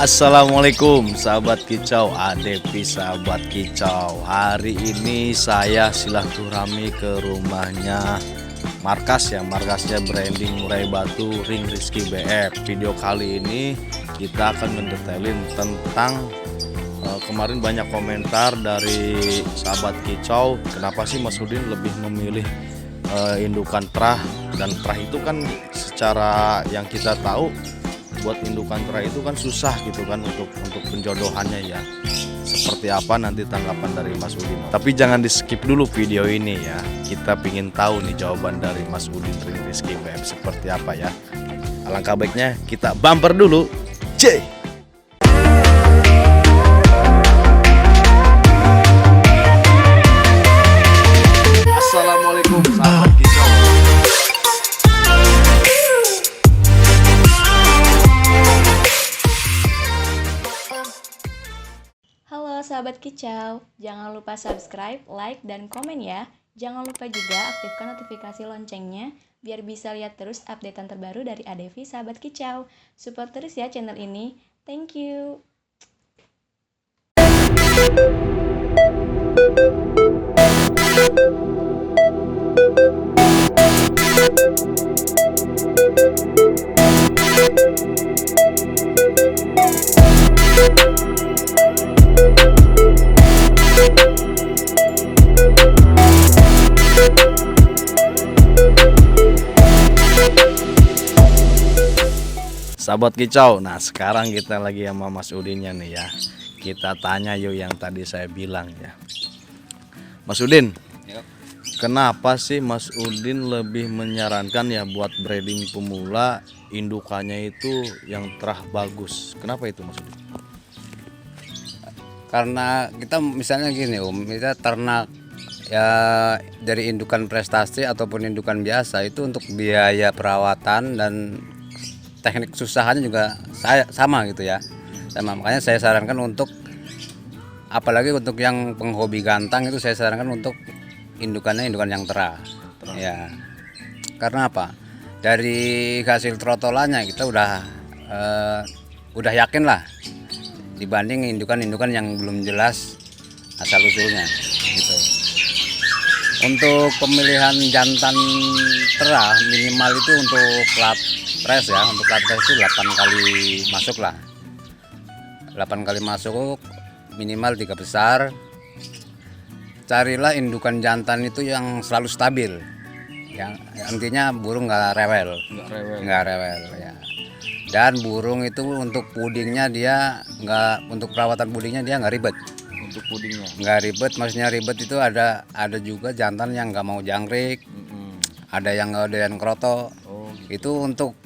Assalamualaikum sahabat kicau, Adepi sahabat kicau. Hari ini saya silaturahmi ke rumahnya markasnya branding Murai Batu Ring Rizky BF. Video kali ini kita akan mendetailin tentang kemarin banyak komentar dari sahabat kicau, kenapa sih Mas Udin lebih memilih indukan terah, dan terah itu kan secara yang kita tahu buat indukan terah itu kan susah gitu kan untuk penjodohannya ya. Seperti apa nanti tanggapan dari Mas Udin. Tapi jangan di skip dulu video ini ya. Kita pingin tahu nih jawaban dari Mas Udin Ring Rizky BF seperti apa ya. Alangkah baiknya kita bumper dulu. J. Assalamualaikum sahabat kicau. Halo sahabat kicau, jangan lupa subscribe, like, dan komen ya. Jangan lupa juga aktifkan notifikasi loncengnya biar bisa lihat terus updatean terbaru dari Adevi sahabat kicau. Support terus ya channel ini. Thank you. Sahabat kicau, nah sekarang kita lagi sama Mas Udinnya nih ya. Kita tanya yuk yang tadi saya bilang ya. Mas Udin, kenapa sih Mas Udin lebih menyarankan ya buat breeding pemula indukannya itu yang terah bagus? Kenapa itu Mas Udin? Karena kita misalnya gini kita ternak ya dari indukan prestasi ataupun indukan biasa itu untuk biaya perawatan dan teknik susahannya juga sama gitu ya. Sama, makanya saya sarankan untuk apalagi untuk yang penghobi gantang itu saya sarankan untuk indukan yang terah. Ya. Karena apa? Dari hasil trotolannya kita udah yakin lah dibanding indukan yang belum jelas asal usulnya gitu. Untuk pemilihan jantan terah minimal itu untuk lat pres ya, untuk lat pres itu 8 kali masuk lah. 8 kali masuk minimal 3 besar. Carilah indukan jantan itu yang selalu stabil. Yang intinya burung nggak rewel ya. Dan burung itu untuk pudingnya dia untuk perawatan pudingnya dia nggak ribet. Untuk pudingnya Nggak ribet, maksudnya ribet itu ada juga jantan yang nggak mau jangkrik, ada yang nggak doyan kroto. Itu untuk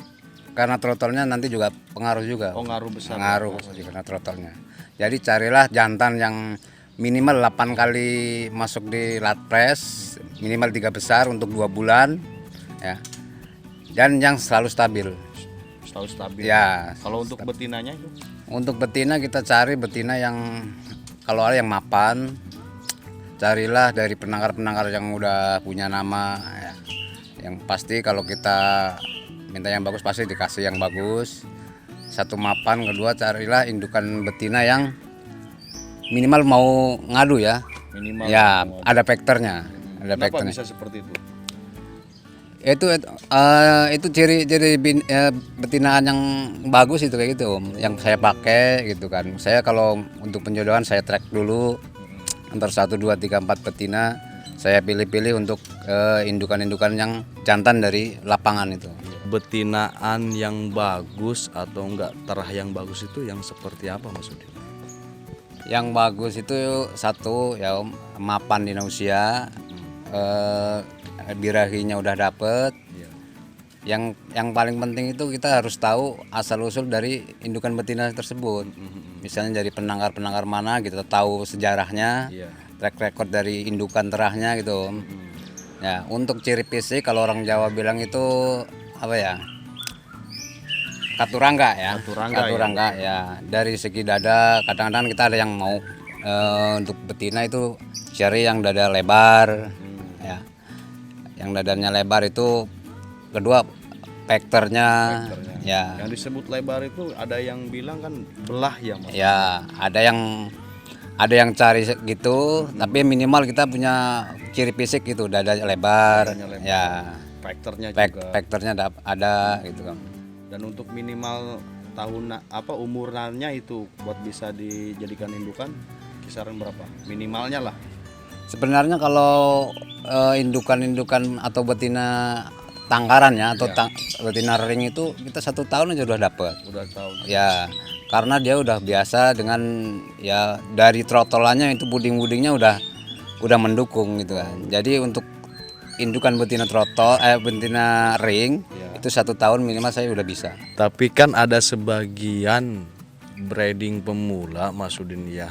karena trotolnya nanti juga pengaruh juga. ngaruh besar. Pengaruh karena trotolnya. Jadi carilah jantan yang minimal 8 kali masuk di lat press, minimal 3 besar untuk 2 bulan ya. Dan yang selalu stabil. Selalu stabil. Ya. Kalau untuk betinanya itu? Untuk betina kita cari betina yang kalau ada yang mapan, carilah dari penangkar-penangkar yang udah punya nama ya. Yang pasti kalau kita minta yang bagus pasti dikasih yang bagus. Satu mapan, kedua carilah indukan betina yang minimal mau ngadu ya. Minimal ya ada faktornya. Kenapa bisa seperti itu? Itu ciri betinaan yang bagus itu kayak gitu yang saya pakai gitu kan. Saya kalau untuk penjodohan saya track dulu antar 1, 2, 3, 4 betina, saya pilih-pilih untuk indukan-indukan yang jantan dari lapangan itu. Betinaan yang bagus atau enggak terah yang bagus itu yang seperti apa Mas Udin? Yang bagus itu satu ya mapan di usia, birahinya udah dapet. Yang paling penting itu kita harus tahu asal usul dari indukan betina tersebut. Misalnya dari penangkar mana kita tahu sejarahnya, track record dari indukan terahnya gitu. Ya, untuk ciri fisik kalau orang Jawa bilang itu apa ya? Katurangga ya. Katurangga ya. Dari segi dada kadang-kadang kita ada yang mau untuk betina itu cari yang dada lebar ya. Yang dadanya lebar itu kedua faktornya Faktornya. ya. Yang disebut lebar itu ada yang bilang kan belah ya Mas. Ya, ada yang cari gitu, tapi minimal kita punya ciri fisik gitu, dada lebar, Dadanya lebar. ya. Faktornya juga. Faktornya ada gitu kan. Dan untuk minimal umurnya itu buat bisa dijadikan indukan kisaran berapa? Minimalnya lah. Sebenarnya kalau indukan-indukan atau betina tangkaran ya atau Iya. betina ring itu kita 1 tahun aja udah dapet. Udah tahu. Ya, karena dia udah biasa dengan ya dari trotolannya itu buding-budingnya udah mendukung gitu kan. Jadi untuk indukan betina betina ring Ya. itu 1 tahun minimal saya udah bisa. Tapi kan ada sebagian breeding pemula Mas Udin ya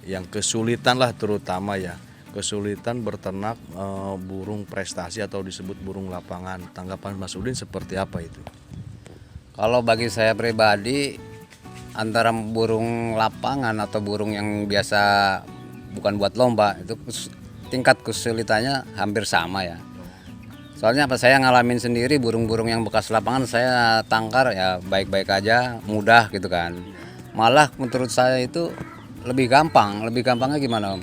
yang kesulitan lah, terutama ya kesulitan berternak burung prestasi atau disebut burung lapangan. Tanggapan Mas Udin seperti apa itu? Kalau bagi saya pribadi antara burung lapangan atau burung yang biasa bukan buat lomba itu tingkat kesulitannya hampir sama ya. Soalnya apa, saya ngalamin sendiri burung-burung yang bekas lapangan saya tangkar ya baik-baik aja, mudah gitu kan. Malah menurut saya itu lebih gampang. Lebih gampangnya gimana Om?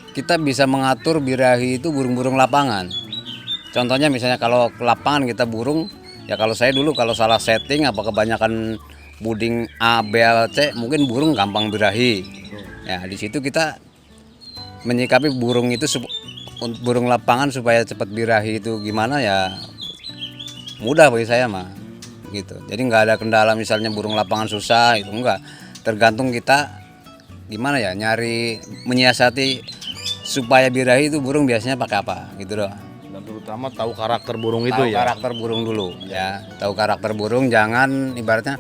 Kita bisa mengatur birahi itu burung-burung lapangan. Contohnya misalnya kalau ke lapangan kita burung, ya kalau saya dulu kalau salah setting apa kebanyakan buding A, B, C mungkin burung gampang birahi. Ya di situ kita menyikapi burung itu burung lapangan supaya cepat birahi itu gimana ya mudah bagi saya mah gitu. Jadi nggak ada kendala misalnya burung lapangan susah itu enggak. Tergantung kita gimana ya nyari menyiasati supaya birahi itu burung biasanya pakai apa gitu doang. Dan terutama tahu karakter burung itu Tahu ya. karakter burung dulu ya. Tahu karakter burung, jangan ibaratnya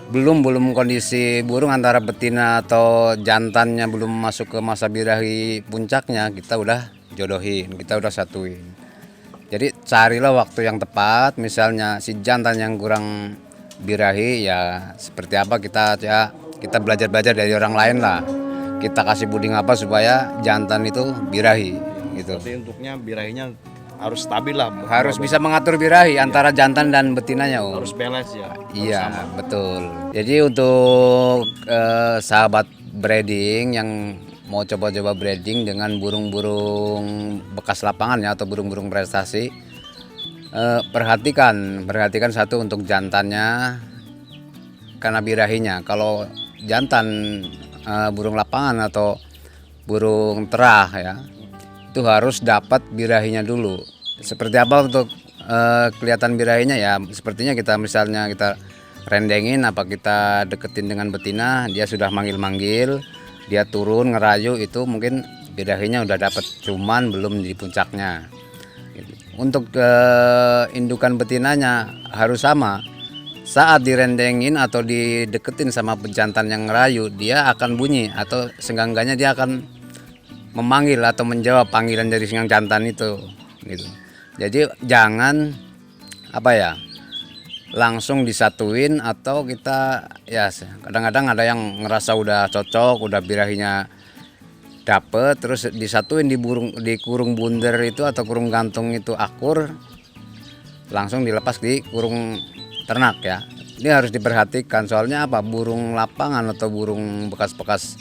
belum kondisi burung antara betina atau jantannya belum masuk ke masa birahi puncaknya kita udah jodohin, kita udah satuin. Jadi carilah waktu yang tepat, misalnya si jantan yang kurang birahi ya seperti apa kita belajar dari orang lain lah. Kita kasih buding apa supaya jantan itu birahi gitu. Tapi untuknya birahinya harus stabil lah. Harus bisa mengatur birahi antara jantan dan betinanya Om. Harus balance ya. Iya betul. Jadi untuk sahabat breeding yang mau coba-coba breeding dengan burung-burung bekas lapangan ya atau burung-burung prestasi, perhatikan satu untuk jantannya karena birahinya. Kalau jantan burung lapangan atau burung terah ya itu harus dapat birahinya dulu. Seperti apa untuk kelihatan birahinya ya sepertinya misalnya kita rendengin apa kita deketin dengan betina, dia sudah manggil-manggil, dia turun ngerayu itu mungkin birahinya udah dapat, cuman belum di puncaknya. Untuk indukan betinanya harus sama. Saat direndengin atau dideketin sama pejantan yang ngerayu, dia akan bunyi atau senggangganya dia akan memanggil atau menjawab panggilan dari singang jantan itu gitu. Jadi jangan langsung disatuin atau kita ya kadang-kadang ada yang ngerasa udah cocok, udah birahinya dapet terus disatuin di kurung bunder itu atau kurung gantung itu akur, langsung dilepas di kurung ternak ya. Ini harus diperhatikan soalnya burung lapangan atau burung bekas-bekas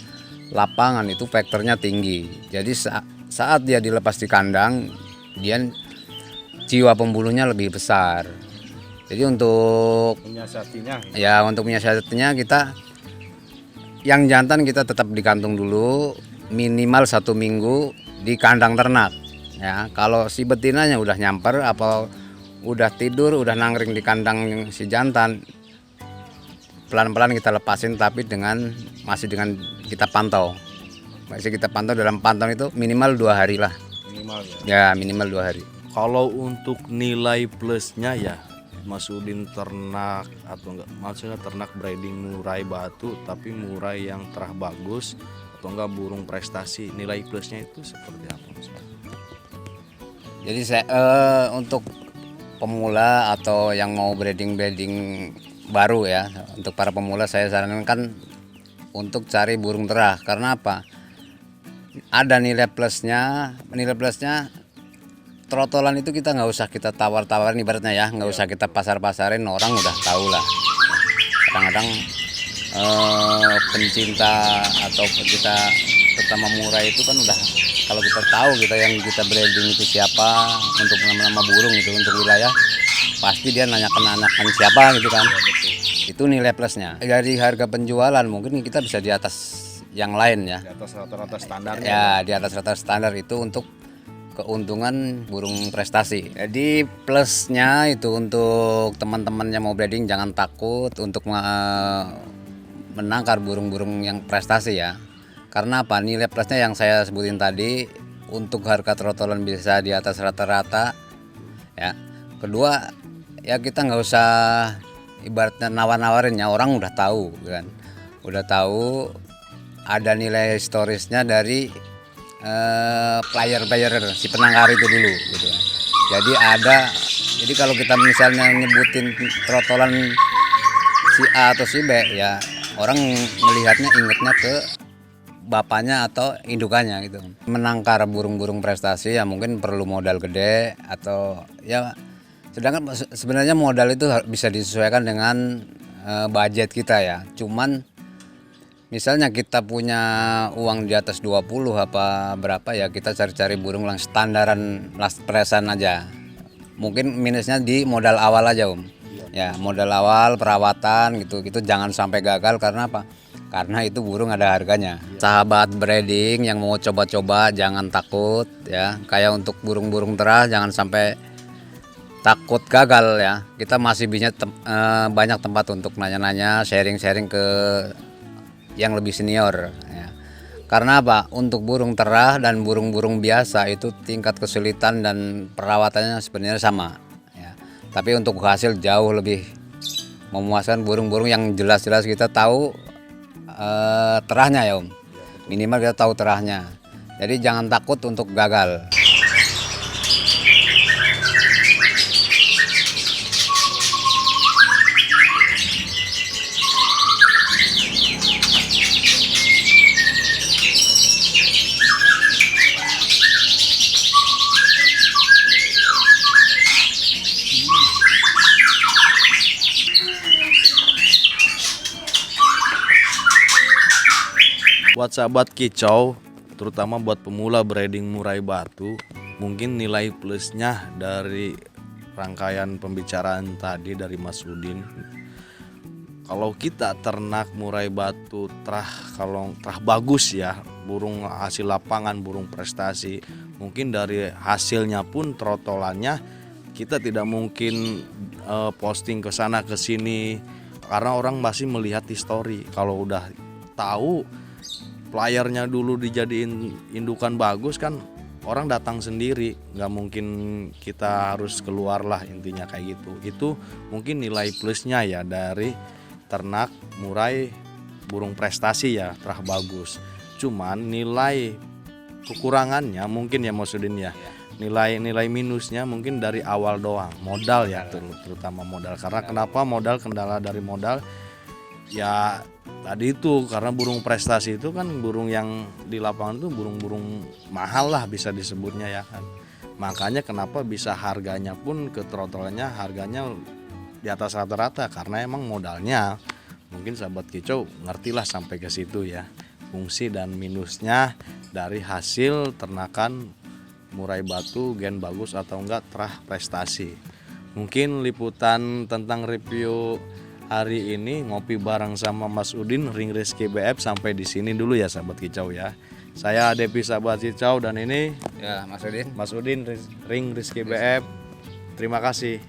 lapangan itu faktornya tinggi. Jadi saat dia dilepas di kandang, dia jiwa pembuluhnya lebih besar. Jadi untuk menyiasatinya kita yang jantan kita tetap dikantung dulu minimal 1 minggu di kandang ternak. Ya, kalau si betinanya udah nyamper apa udah tidur, udah nangring di kandang si jantan, pelan-pelan kita lepasin tapi masih dengan kita pantau. Masih kita pantau, dalam pantauan itu minimal 2 hari lah. Minimal ya. Ya, minimal 2 hari. Kalau untuk nilai plusnya ya Mas Udin ternak atau enggak, maksudnya ternak breeding murai batu tapi murai yang terah bagus atau enggak burung prestasi, nilai plusnya itu seperti apa Mas? Jadi untuk pemula atau yang mau breeding baru ya, untuk para pemula saya sarankan untuk cari burung terah. Karena apa? Ada nilai plusnya trotolan itu kita nggak usah kita tawar-tawarin ibaratnya ya, nggak usah kita pasar-pasarin, orang udah tahu lah. Kadang-kadang pencinta atau kita terutama murai itu kan udah, kalau kita tahu kita yang kita breeding itu siapa, untuk nama-nama burung itu untuk wilayah, pasti dia nanyakan siapa gitu kan. Itu nilai plusnya. Dari harga penjualan mungkin kita bisa di atas yang lain ya. Di atas rata-rata standarnya. Ya, di atas rata-rata standar itu untuk keuntungan burung prestasi. Jadi plusnya itu untuk teman-teman yang mau breeding jangan takut untuk menangkar burung-burung yang prestasi ya. Karena apa? Nilai plusnya yang saya sebutin tadi, untuk harga trotolan bisa di atas rata-rata ya. Kedua, ya kita nggak usah ibaratnya nawar-nawarin ya, orang udah tahu kan. Udah tahu ada nilai historisnya dari player si penangkar itu dulu gitu. Jadi kalau kita misalnya nyebutin trotolan si A atau si B ya, orang melihatnya ingetnya ke bapaknya atau indukannya gitu. Menangkar burung-burung prestasi ya mungkin perlu modal gede atau ya, sedangkan sebenarnya modal itu bisa disesuaikan dengan budget kita ya. Cuman misalnya kita punya uang di atas 20 apa berapa ya, kita cari-cari burung yang standaran last presan aja. Mungkin minusnya di modal awal aja ya, modal awal perawatan gitu jangan sampai gagal. Karena apa? Karena itu burung ada harganya. Sahabat breeding yang mau coba-coba jangan takut ya, kayak untuk burung-burung terah jangan sampai takut gagal ya. Kita masih banyak tempat untuk nanya-nanya, sharing-sharing ke yang lebih senior ya. Karena apa? Untuk burung terah dan burung-burung biasa itu tingkat kesulitan dan perawatannya sebenarnya sama ya. Tapi untuk hasil jauh lebih memuaskan burung-burung yang jelas-jelas kita tahu terahnya ya minimal kita tahu terahnya. Jadi jangan takut untuk gagal. Buat sahabat kicau, terutama buat pemula breeding murai batu, mungkin nilai plusnya dari rangkaian pembicaraan tadi dari Mas Udin, kalau kita ternak murai batu kalau terah bagus ya, burung hasil lapangan, burung prestasi, mungkin dari hasilnya pun trotolannya kita tidak mungkin posting ke sana ke sini karena orang masih melihat histori. Kalau udah tahu playernya dulu dijadiin indukan bagus kan, orang datang sendiri, nggak mungkin kita harus keluar lah, intinya kayak gitu. Itu mungkin nilai plusnya ya dari ternak murai burung prestasi ya, terah bagus. Cuman nilai kekurangannya mungkin ya Mas Udin ya, nilai minusnya mungkin dari awal doang, modal ya, terutama modal. Karena kenapa modal, kendala dari modal ya tadi itu, karena burung prestasi itu kan burung yang di lapangan itu burung-burung mahal lah bisa disebutnya ya kan. Makanya kenapa bisa harganya pun ke trotolannya harganya di atas rata-rata, karena emang modalnya. Mungkin sahabat kicau ngertilah sampai ke situ ya, fungsi dan minusnya dari hasil ternakan murai batu gen bagus atau enggak terah prestasi. Mungkin liputan tentang review hari ini ngopi bareng sama Mas Udin Ring Rizky BF sampai di sini dulu ya sahabat kicau ya. Saya Depi sahabat kicau dan ini Ya, Mas Udin Ring Rizky BF. Terima kasih.